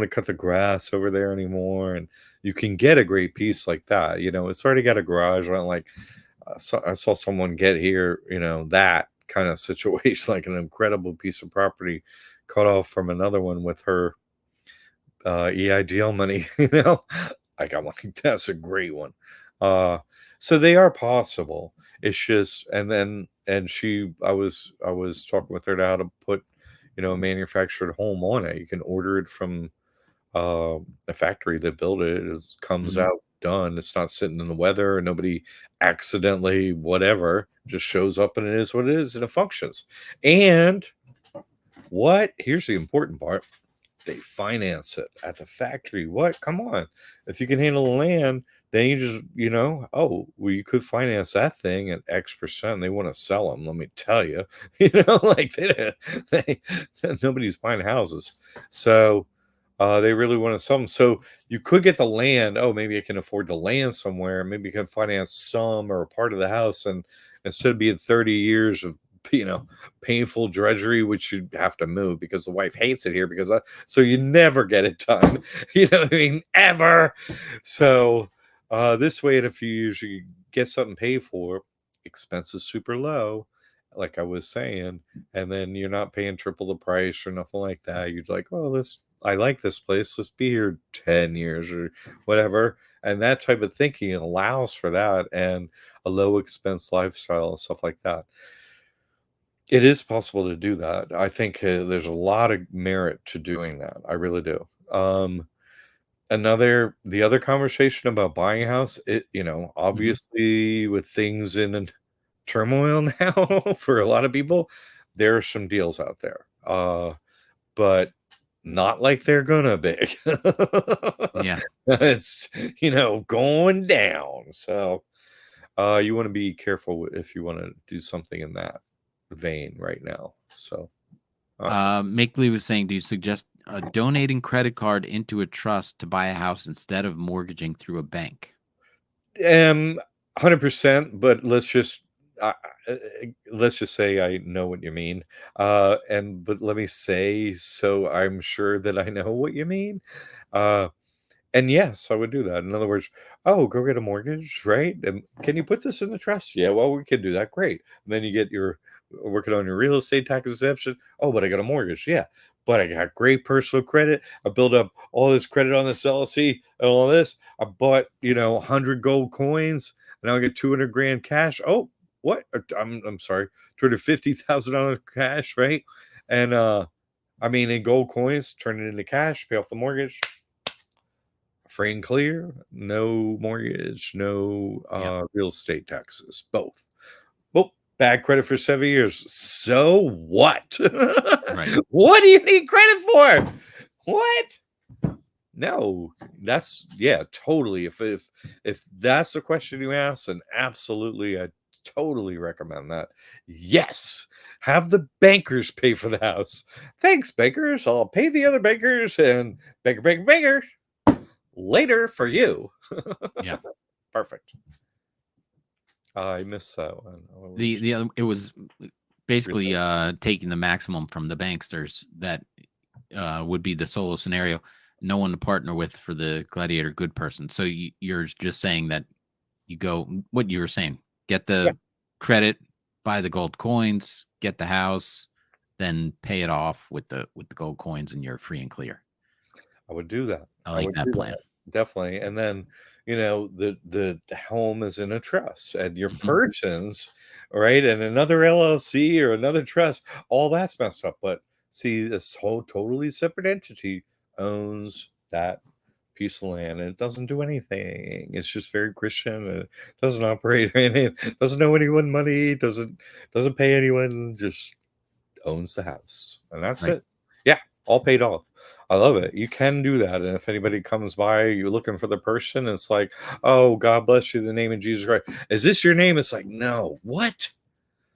to cut the grass over there anymore." And you can get a great piece like that. It's already got a garage. I saw someone get here. That kind of situation, like an incredible piece of property, cut off from another one with her EIDL money. I got one. That's a great one. So they are possible. It's just, I was talking with her to how to put, a manufactured home on it. You can order it from a factory that built it. It comes out done. It's not sitting in the weather. Nobody accidentally whatever, just shows up, and it is what it is, and it functions. And here's the important part. They finance it at the factory. What? Come on. If you can handle the land, then you just, you could finance that thing at X percent. They want to sell them. Let me tell you, like they nobody's buying houses. So they really want to sell them. So you could get the land. Oh, maybe I can afford the land somewhere. Maybe you can finance some or a part of the house. And instead of being 30 years of painful drudgery, which you have to move because the wife hates it here so you never get it done. What I mean? Ever. So this way in a few years you get something paid for, expenses super low, like I was saying, and then you're not paying triple the price or nothing like that. You're like, oh, I like this place, let's be here 10 years or whatever. And that type of thinking allows for that, and a low expense lifestyle and stuff like that. It is possible to do that. I think there's a lot of merit to doing that. I really do. The other conversation about buying a house, obviously with things in turmoil now for a lot of people, there are some deals out there. But not like they're gonna be. Yeah. It's, going down. So you want to be careful if you want to do something in that vein right now. So Makeley was saying, do you suggest donating credit card into a trust to buy a house instead of mortgaging through a bank? 100%, but uh, uh, let's just say I know what you mean. But let me say, so I'm sure that I know what you mean. Uh, And yes, I would do that. In other words, "Oh, go get a mortgage, right? And can you put this in the trust?" "Yeah, well, we can do that. Great." And then you get your working on your real estate tax exemption. "Oh, but I got a mortgage." "Yeah, but I got great personal credit. I built up all this credit on this LLC and all this. I bought, 100 gold coins. And now I get 200 grand cash." "Oh, what? I'm sorry, $250,000 cash, right?" And I mean, in gold coins, turn it into cash, pay off the mortgage, free and clear, no mortgage, no Yeah, real estate taxes, both. Well, bad credit for 7 years. So what? right. What do you need credit for? What? No, that's yeah, totally. If that's the question you ask, then absolutely, I totally recommend that. Yes, have the bankers pay for the house. Thanks, bankers. I'll pay the other bankers and banker later for you. Yeah. Perfect. I missed that one. What was The other, it was basically real taking the maximum from the banksters that would be the solo scenario. No one to partner with for the gladiator good person. So you're just saying that you go what you were saying, get yeah, the credit, buy the gold coins, get the house, then pay it off with the gold coins, and you're free and clear. I would do that. I I like would that do plan. that, definitely, and then, the home is in a trust, and your Mhm. persons, right, and another LLC or another trust, all that's messed up, but see, this whole totally separate entity owns that piece of land, and it doesn't do anything. It's just very Christian, and it doesn't operate anything, doesn't owe anyone money, doesn't pay anyone, just owns the house, and that's Right. it. Yeah, all paid off. I love it. You can do that, and if anybody comes by, you're looking for the person, it's like, "Oh, God bless you in the name of Jesus Christ. Is this your name?" It's like, "No." "What?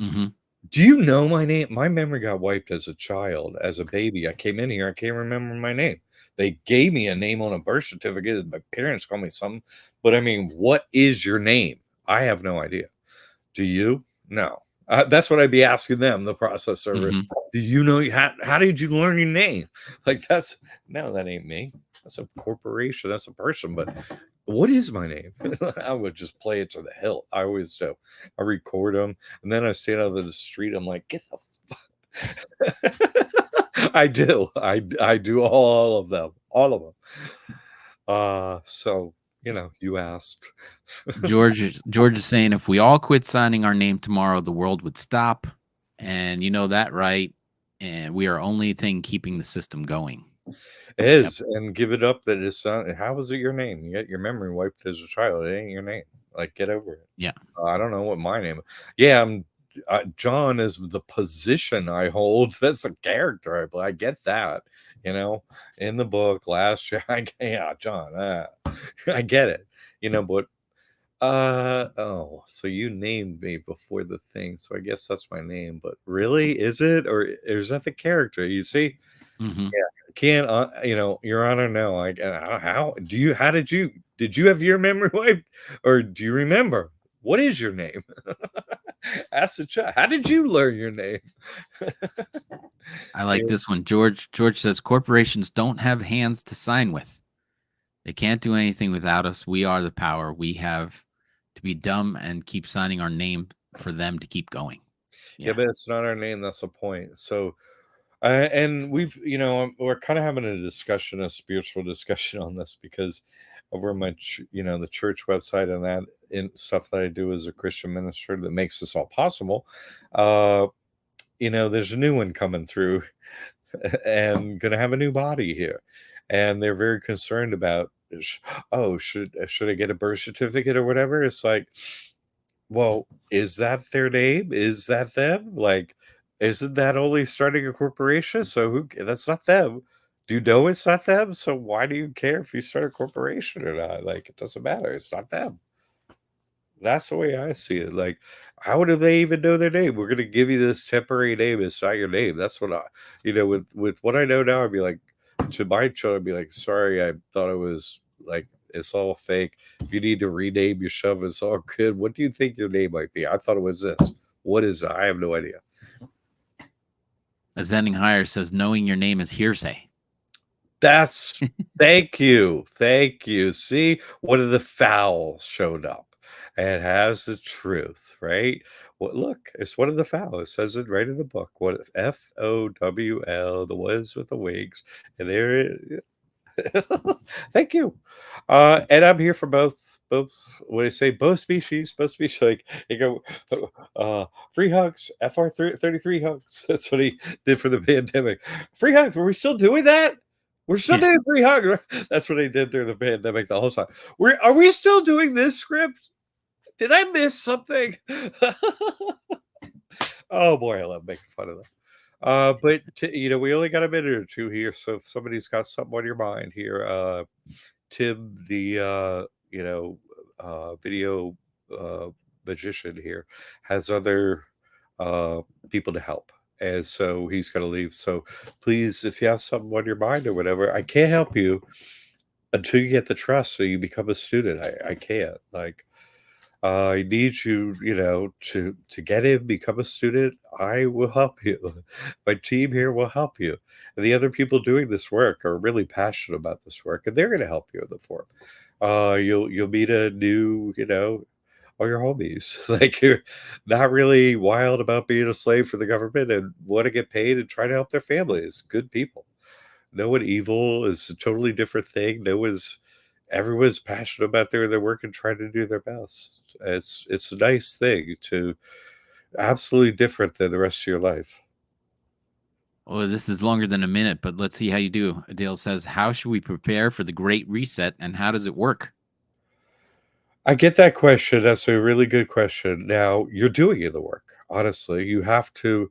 Mhm. Do you know my name?" My memory got wiped as a child, as a baby. I came in here, I can't remember my name. They gave me a name on a birth certificate. My parents called me something, but I mean, what is your name? I have no idea. Do you? No. That's what I'd be asking them, the process server. Mhm. Do you know how did you learn your name? Like that's no, that ain't me. That's a corporation. That's a person. But what is my name? I would just play it to the hilt. I always do. I record them, and then I stand out of the street. I'm like, get the. I do. I do all of them. All of them. So you asked. George is saying if we all quit signing our name tomorrow, the world would stop. And you know that, right? And we are only thing keeping the system going. Yep. Is, and give it up that it's not how is it your name? You get your memory wiped as a child, it ain't your name. Like, get over it. Yeah. I don't know what my name Yeah, John is the position I hold. That's the character I play. I get that, in the book last year. Yeah, John. I get it, but oh, so you named me before the thing, so I guess that's my name. But really, is it, or is that the character? You see, Mhm. can't Your Honor, no. How do you? How did you have your memory wiped, or do you remember? What is your name? Ask the child. How did you learn your name? I like Yeah, this one. George says corporations don't have hands to sign with. They can't do anything without us. We are the power. We have to be dumb and keep signing our name for them to keep going. yeah, Yeah. but it's not our name. That's the point. So, and we're kind of having a discussion, a spiritual discussion on this because over my, the church website and that in stuff that I do as a Christian minister that makes this all possible. Uh, there's a new one coming through and gonna have a new body here, and they're very concerned about. Oh, should I get a birth certificate or whatever? It's like, well, is that their name? Is that them? Like, isn't that only starting a corporation? So that's not them. Do you know it's not them? So why do you care if you start a corporation or not? Like, it doesn't matter. It's not them. That's the way I see it. Like, how do they even know their name? We're gonna give you this temporary name. It's not your name. That's what with what I know now, I'd be like, to my children, I'd be like, sorry, I thought it was like it's all fake. If you need to rename yourself, it's all good. What do you think your name might be? I thought it was this. What is it? I have no idea. Ascending Higher says knowing your name is hearsay. That's thank you. Thank you. See, one of the fouls showed up and has the truth, right? Well, look, it's one of the foul. It says it right in the book. What FOWL, the ones with the wings. And there it thank you. And I'm here for both what do I say, both species, like you go free hugs, FR 33 hugs. That's what he did for the pandemic. Free hugs. Were we still doing that? We're still Yeah. doing free hug. Right? That's what they did during the pandemic the whole time. Are we still doing this script? Did I miss something? Oh boy, I love making fun of them. We only got a minute or two here, so if somebody's got something on your mind here, Tim, the video magician here, has other people to help, and so he's going to leave. So please, if you have something on your mind or whatever, I can't help you until you get the trust, so you become a student. I can't like. I need you, to get in, become a student. I will help you. My team here will help you. And the other people doing this work are really passionate about this work, and they're going to help you in the form. You'll meet a new, all your homies. Like you're not really wild about being a slave for the government and want to get paid and try to help their families. Good people. No one evil is a totally different thing. Everyone's passionate about their work and trying to do their best. It's a nice thing to absolutely different than the rest of your life. Oh, this is longer than a minute, but let's see how you do. Adele says, how should we prepare for the Great Reset and how does it work? I get that question. That's a really good question. Now you're doing the work. Honestly, you have to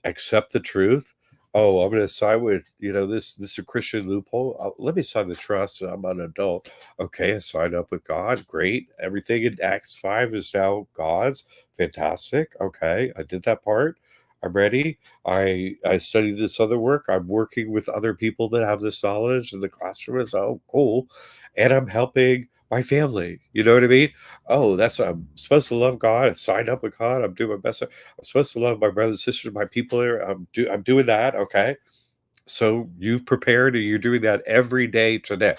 accept the truth. Oh, I'm going to side with this is a Christian loophole. Let me sign the trust. I'm an adult. Okay, I signed up with God. Great. Everything in Acts 5 is now God's. Fantastic. Okay, I did that part. I'm ready. I studied this other work. I'm working with other people that have this knowledge in the classroom. Oh, cool. And I'm helping my family. You know what I mean? Oh, I'm supposed to love God. I signed up with God. I'm doing my best. I'm supposed to love my brothers and sisters, my people here. I'm doing that. Okay. So you've prepared and you're doing that every day today.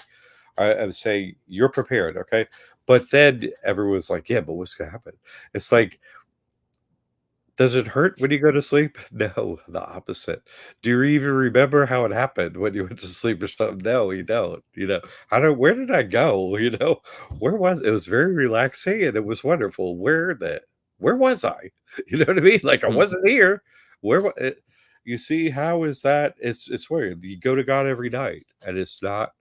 I'm saying you're prepared. Okay. But then everyone's like, yeah, but what's going to happen? It's like, does it hurt when you go to sleep? No, the opposite. Do you even remember how it happened when you went to sleep or something? No, you don't. Where did I go? Where was it? Was very relaxing and it was wonderful. Where was I? You know what I mean? Like I Hmm. wasn't here. You see, how is that? It's weird. You go to God every night and it's not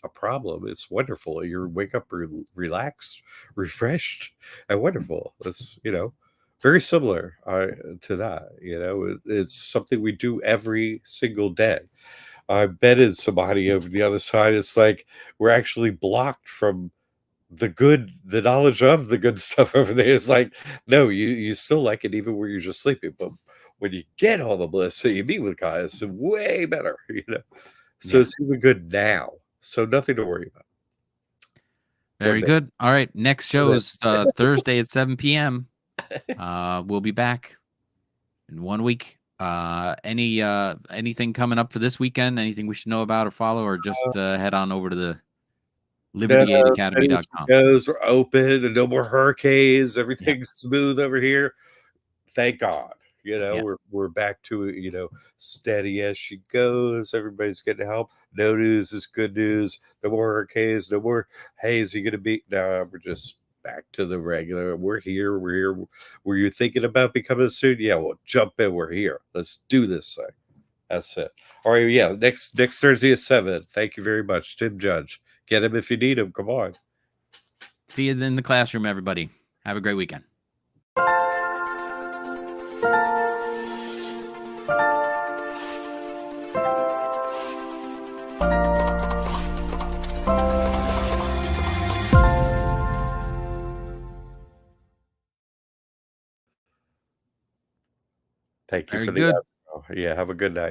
a problem. It's wonderful. You wake up relaxed, refreshed, and wonderful. It's very similar to that. It's something we do every single day. I betted somebody over the other side. It's like we're actually blocked from the knowledge of the good stuff over there. It's like no, you still like it even when you're just sleeping, but when you get all the bliss, so you meet with God, it's way better. So Yeah. it's even good now. So nothing to worry about. One Very day. good. All right. Next One show's Thursday at 7 p.m. We'll be back in 1 week. Anything coming up for this weekend? Anything we should know about or follow, or just head on over to the No, steady as she liberty8academy.com. goes. We're open and no more hurricanes. Yeah. Everything's smooth over here. Thank God. Yeah. We're back to steady as she goes. Everybody's getting help. No news is good news. No more hurricanes. No more. Hey, is he going to be? No, we're just back to the regular. We're here. We're here. Were you thinking about becoming a student? Yeah, well, jump in. We're here. Let's do this thing. That's it. All right. Yeah. Next Thursday at 7. Thank you very much, Tim Judge. Get him if you need him. Come on. See you in the classroom, everybody. Have a great weekend. Thank you Very for the good. outro. Yeah, have a good night.